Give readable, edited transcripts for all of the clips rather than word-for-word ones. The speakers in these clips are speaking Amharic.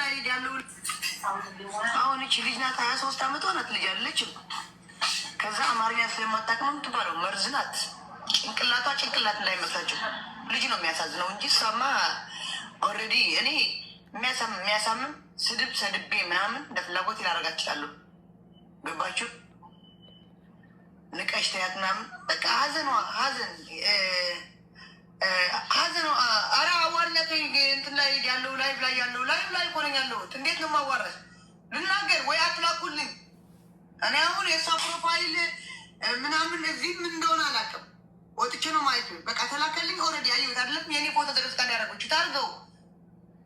ላይ ያለው አሁን እቺ ልጅ ናት 23 ዓመት ሆናት ልጅ አለችም። ከዛ አማርኛ ስለማታውቅም ትባለው መርዝ ናት። ጭንቅላት እንዳይመስላችሁ ልጅ ነው የሚያሳዝነው እንጂ እሷማ ኦልሬዲ እኔ የሚያሳምም ስድብ ሰድቤ ምናምን እንደ ፍላጎት ላደርጋት እችላለሁ። ገባችሁ? ንቀሽ ተያት ምናምን በቃ ሀዘን አረ አዋርነት እንትን ላይ ያለው ላይቭ ላይ ኮነኝ ያለሁት እንዴት ነው ማዋረድ? ልናገር ወይ አትላኩልኝ። እኔ አሁን የእሷ ፕሮፋይል ምናምን እዚህ ምን እንደሆነ አላውቅም። ወጥቼ ነው ማየት። በቃ ተላከልኝ። ኦልሬዲ አየሁት አይደለም የኔ ፎቶ ተቀዝቃ ያደረጎች ታርገው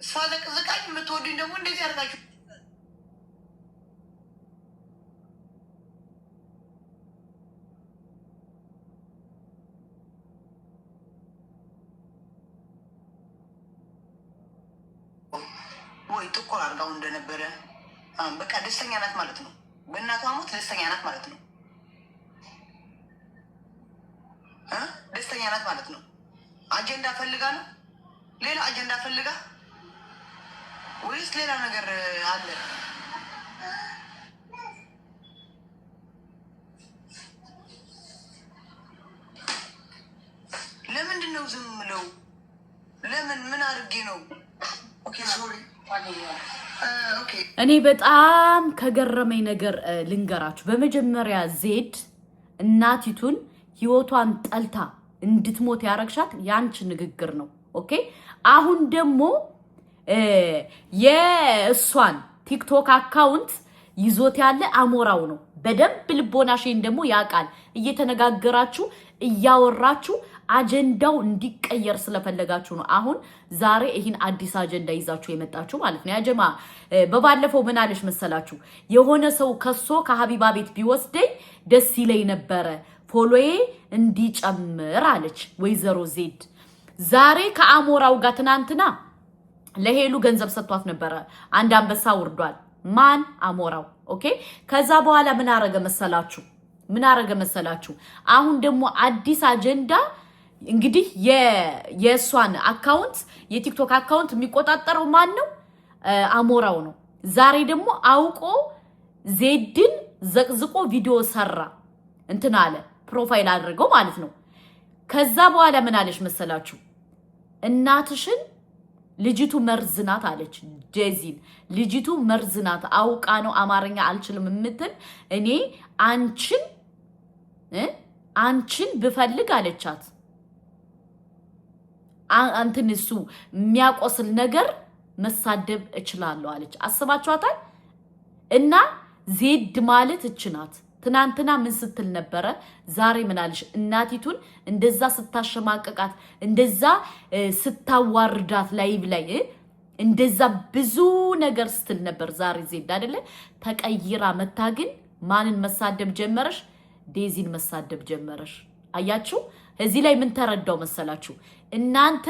እሷ ዘቅዝቃኝ የምትወዱኝ ደግሞ እንደዚህ ያደርጋችሁ ወይ ጥቁር አርጋው እንደነበረ በቃ ደስተኛ ናት ማለት ነው። በእናቷ ሞት ደስተኛ ናት ማለት ነው። ደስተኛ ናት ማለት ነው። አጀንዳ ፈልጋ ነው። ሌላ አጀንዳ ፈልጋ ወይስ ሌላ ነገር አለ? ለምንድን ነው ዝም ብለው? ምን አድርጌ ነው? ኦኬ ሶሪ እኔ በጣም ከገረመኝ ነገር ልንገራችሁ። በመጀመሪያ ዜድ እናቲቱን ህይወቷን ጠልታ እንድትሞት ያረግሻት ያንቺ ንግግር ነው። ኦኬ አሁን ደግሞ የእሷን ቲክቶክ አካውንት ይዞት ያለ አሞራው ነው። በደንብ ልቦናሽን ደግሞ ያቃል። እየተነጋገራችሁ እያወራችሁ አጀንዳው እንዲቀየር ስለፈለጋችሁ ነው። አሁን ዛሬ ይሄን አዲስ አጀንዳ ይዛችሁ የመጣችሁ ማለት ነው። ያጀማ በባለፈው ምን አለሽ መሰላችሁ? የሆነ ሰው ከሶ ከሀቢባ ቤት ቢወስደኝ ደስ ይለኝ ነበረ ፎሎዬ እንዲጨምር አለች ወይዘሮ ዜድ። ዛሬ ከአሞራው ጋር ትናንትና ለሄሉ ገንዘብ ሰጥቷት ነበረ። አንድ አንበሳ ወርዷል። ማን? አሞራው። ኦኬ ከዛ በኋላ ምን አረገ መሰላችሁ? አሁን ደግሞ አዲስ አጀንዳ እንግዲህ የሷን አካውንት የቲክቶክ አካውንት የሚቆጣጠረው ማን ነው? አሞራው ነው። ዛሬ ደግሞ አውቆ ዜድን ዘቅዝቆ ቪዲዮ ሰራ እንትን አለ ፕሮፋይል አድርገው ማለት ነው። ከዛ በኋላ ምን አለሽ መሰላችሁ? እናትሽን ልጅቱ መርዝናት አለች ጄዚን። ልጅቱ መርዝናት አውቃ ነው አማርኛ አልችልም የምትል እኔ አንቺን ብፈልግ አለቻት አንተን እሱ የሚያቆስል ነገር መሳደብ እችላለሁ አለች። አስባችኋታል? እና ዜድ ማለት እችናት ትናንትና ምን ስትል ነበረ? ዛሬ ምን አለሽ? እናቲቱን እንደዛ ስታሸማቀቃት እንደዛ ስታዋርዳት ላይቭ ላይ እንደዛ ብዙ ነገር ስትል ነበር። ዛሬ ዜድ አይደለ ተቀይራ መታ ግን ማንን መሳደብ ጀመረሽ? ዴዚን መሳደብ ጀመረሽ። አያችሁ? እዚህ ላይ ምን ተረዳው መሰላችሁ? እናንተ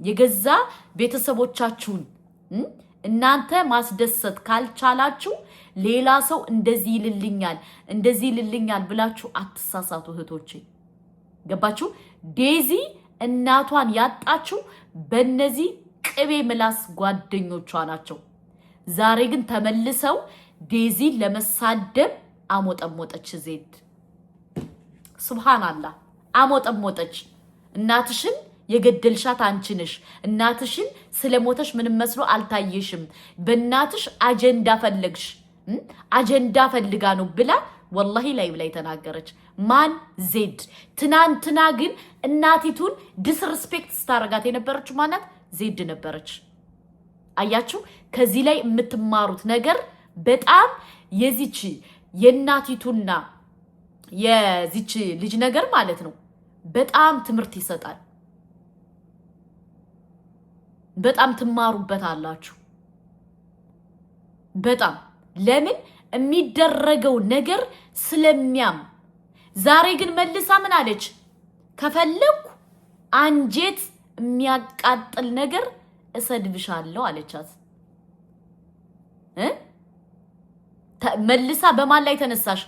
የገዛ ቤተሰቦቻችሁን እናንተ ማስደሰት ካልቻላችሁ ሌላ ሰው እንደዚህ ይልልኛል ብላችሁ አትሳሳቱ እህቶቼ። ገባችሁ? ዴዚ እናቷን ያጣችሁ በእነዚህ ቅቤ ምላስ ጓደኞቿ ናቸው። ዛሬ ግን ተመልሰው ዴዚ ለመሳደብ አሞጠሞጠች ዜድ። ሱብሃንአላህ አሞጠሞጠች። እናትሽን የገደልሻት አንቺ ነሽ። እናትሽን ስለሞተሽ ምንም መስሎ አልታየሽም። በእናትሽ አጀንዳ ፈለግሽ። አጀንዳ ፈልጋ ነው ብላ ወላሂ ላይ ተናገረች። ማን? ዜድ። ትናንትና ግን እናቲቱን ዲስሪስፔክት ስታረጋት የነበረችው ማናት? ዜድ ነበረች። አያችሁ? ከዚህ ላይ የምትማሩት ነገር በጣም የዚች የእናቲቱና የዚች ልጅ ነገር ማለት ነው በጣም ትምህርት ይሰጣል። በጣም ትማሩበታላችሁ። በጣም ለምን የሚደረገው ነገር ስለሚያም። ዛሬ ግን መልሳ ምን አለች? ከፈለኩ አንጀት የሚያቃጥል ነገር እሰድብሻለሁ አለቻት። መልሳ በማን ላይ ተነሳሽ?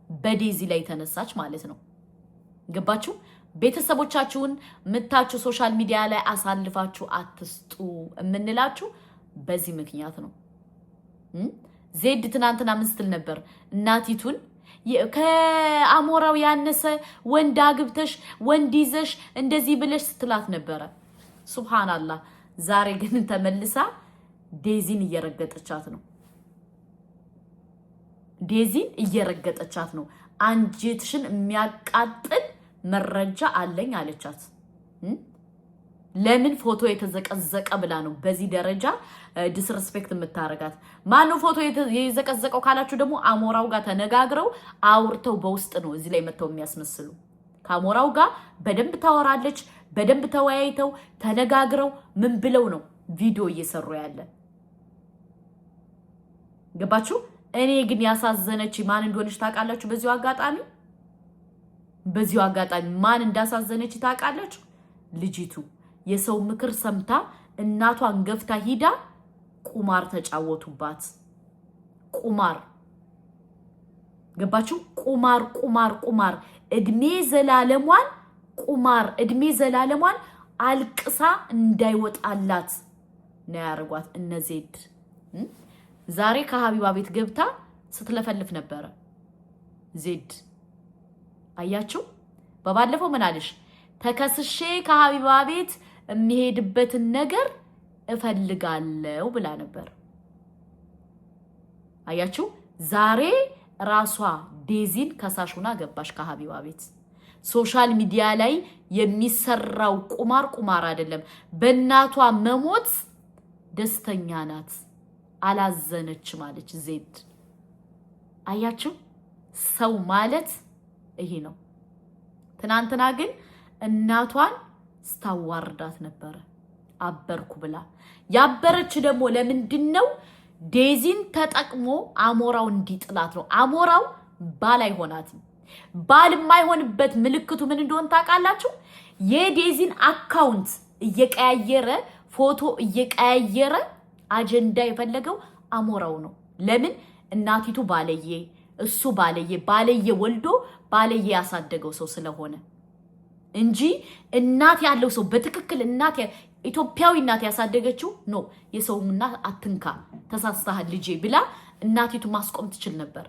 በዴዚ ላይ ተነሳች ማለት ነው። ገባችሁ? ቤተሰቦቻችሁን ምታችሁ ሶሻል ሚዲያ ላይ አሳልፋችሁ አትስጡ የምንላችሁ በዚህ ምክንያት ነው። ዜድ ትናንትና ምስትል ነበር እናቲቱን ከአሞራው ያነሰ ወንድ አግብተሽ ወንድ ይዘሽ እንደዚህ ብለሽ ስትላት ነበረ። ሱብሃንአላህ። ዛሬ ግን ተመልሳ ዴዚን እየረገጠቻት ነው። ዴዚን እየረገጠቻት ነው። አንጀትሽን የሚያቃጥል መረጃ አለኝ አለቻት። ለምን ፎቶ የተዘቀዘቀ ብላ ነው በዚህ ደረጃ ዲስሪስፔክት የምታረጋት? ማነው ፎቶ የዘቀዘቀው ካላችሁ ደግሞ አሞራው ጋር ተነጋግረው አውርተው በውስጥ ነው እዚህ ላይ መተው የሚያስመስሉ። ከአሞራው ጋር በደንብ ታወራለች። በደንብ ተወያይተው ተነጋግረው ምን ብለው ነው ቪዲዮ እየሰሩ ያለ? ገባችሁ? እኔ ግን ያሳዘነች ማን እንደሆነች ታውቃላችሁ? በዚሁ አጋጣሚ ማን እንዳሳዘነች ታውቃላችሁ? ልጅቱ የሰው ምክር ሰምታ እናቷን ገፍታ ሂዳ ቁማር ተጫወቱባት። ቁማር ገባችሁ? ቁማር እድሜ ዘላለሟን አልቅሳ እንዳይወጣላት ነው ያርጓት እነዜድ። ዛሬ ከሀቢባ ቤት ገብታ ስትለፈልፍ ነበረ ዜድ። አያችሁ? በባለፈው ምን አለሽ? ተከስሼ ከሀቢባ ቤት የሚሄድበትን ነገር እፈልጋለሁ ብላ ነበር። አያችሁ? ዛሬ ራሷ ዴዚን ከሳሹና ገባሽ ከሀቢባ ቤት። ሶሻል ሚዲያ ላይ የሚሰራው ቁማር አይደለም። በእናቷ መሞት ደስተኛ ናት፣ አላዘነችም አለች ዜድ። አያችሁ? ሰው ማለት ይሄ ነው። ትናንትና ግን እናቷን ስታዋርዳት ነበረ አበርኩ ብላ። ያበረች ደግሞ ለምንድነው? ዴዚን ተጠቅሞ አሞራው እንዲጥላት ነው። አሞራው ባል አይሆናትም። ባል የማይሆንበት ምልክቱ ምን እንደሆነ ታውቃላችሁ? የዴዚን አካውንት እየቀያየረ ፎቶ እየቀያየረ አጀንዳ የፈለገው አሞራው ነው። ለምን? እናቲቱ ባለየ፣ እሱ ባለየ ወልዶ ባለየ ያሳደገው ሰው ስለሆነ እንጂ እናት ያለው ሰው በትክክል እናት ኢትዮጵያዊ እናት ያሳደገችው ነው። የሰው እናት አትንካ ተሳስተሃል ልጄ ብላ እናቲቱ ማስቆም ትችል ነበር።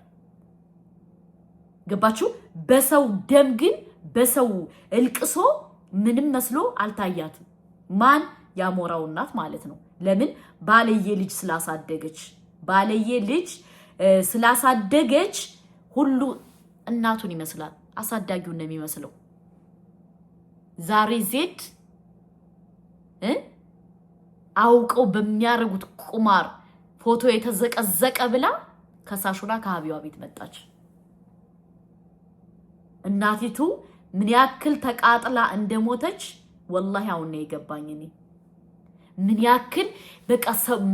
ገባችሁ? በሰው ደም ግን በሰው እልቅሶ ምንም መስሎ አልታያትም። ማን? ያሞራው እናት ማለት ነው። ለምን? ባለየ ልጅ ስላሳደገች ሁሉ እናቱን ይመስላል፣ አሳዳጊውን ነው የሚመስለው። ዛሬ ዜድ አውቀው በሚያረጉት ቁማር ፎቶ የተዘቀዘቀ ብላ ከሳሹና ከሀቢባ ቤት መጣች። እናቲቱ ምን ያክል ተቃጥላ እንደሞተች ወላሂ አሁን ነው የገባኝ። እኔ ምን ያክል በቃ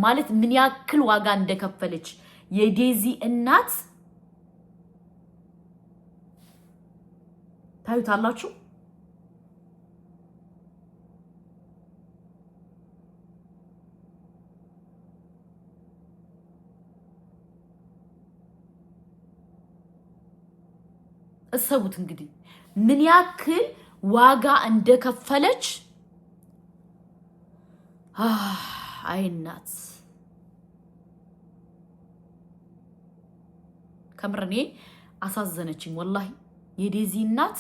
ማለት ምን ያክል ዋጋ እንደከፈለች የዴዚ እናት ታዩታላችሁ። እሰቡት እንግዲህ ምን ያክል ዋጋ እንደከፈለች። አይናት ከምርኔ አሳዘነችኝ። ወላሂ የዴዚ እናት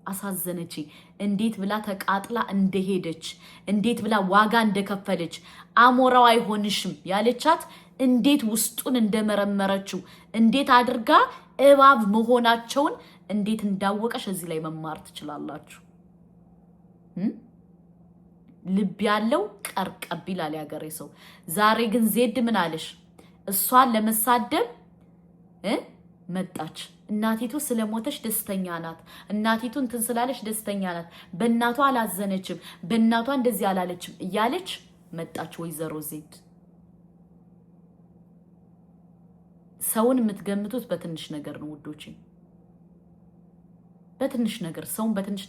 አሳዘነችኝ። እንዴት ብላ ተቃጥላ እንደሄደች፣ እንዴት ብላ ዋጋ እንደከፈለች፣ አሞራው አይሆንሽም ያለቻት እንዴት ውስጡን እንደመረመረችው፣ እንዴት አድርጋ እባብ መሆናቸውን እንዴት እንዳወቀሽ እዚህ ላይ መማር ትችላላችሁ። ልብ ያለው ቀርቀብ ይላል ያገሬ ሰው። ዛሬ ግን ዜድ ምን አለሽ? እሷን ለመሳደብ መጣች። እናቲቱ ስለሞተች ደስተኛ ናት፣ እናቲቱ እንትን ስላለች ደስተኛ ናት፣ በእናቷ አላዘነችም፣ በእናቷ እንደዚህ አላለችም እያለች መጣች ወይዘሮ ዜድ። ሰውን የምትገምቱት በትንሽ ነገር ነው ውዶቼ፣ በትንሽ ነገር ሰውን በትንሽ ነገር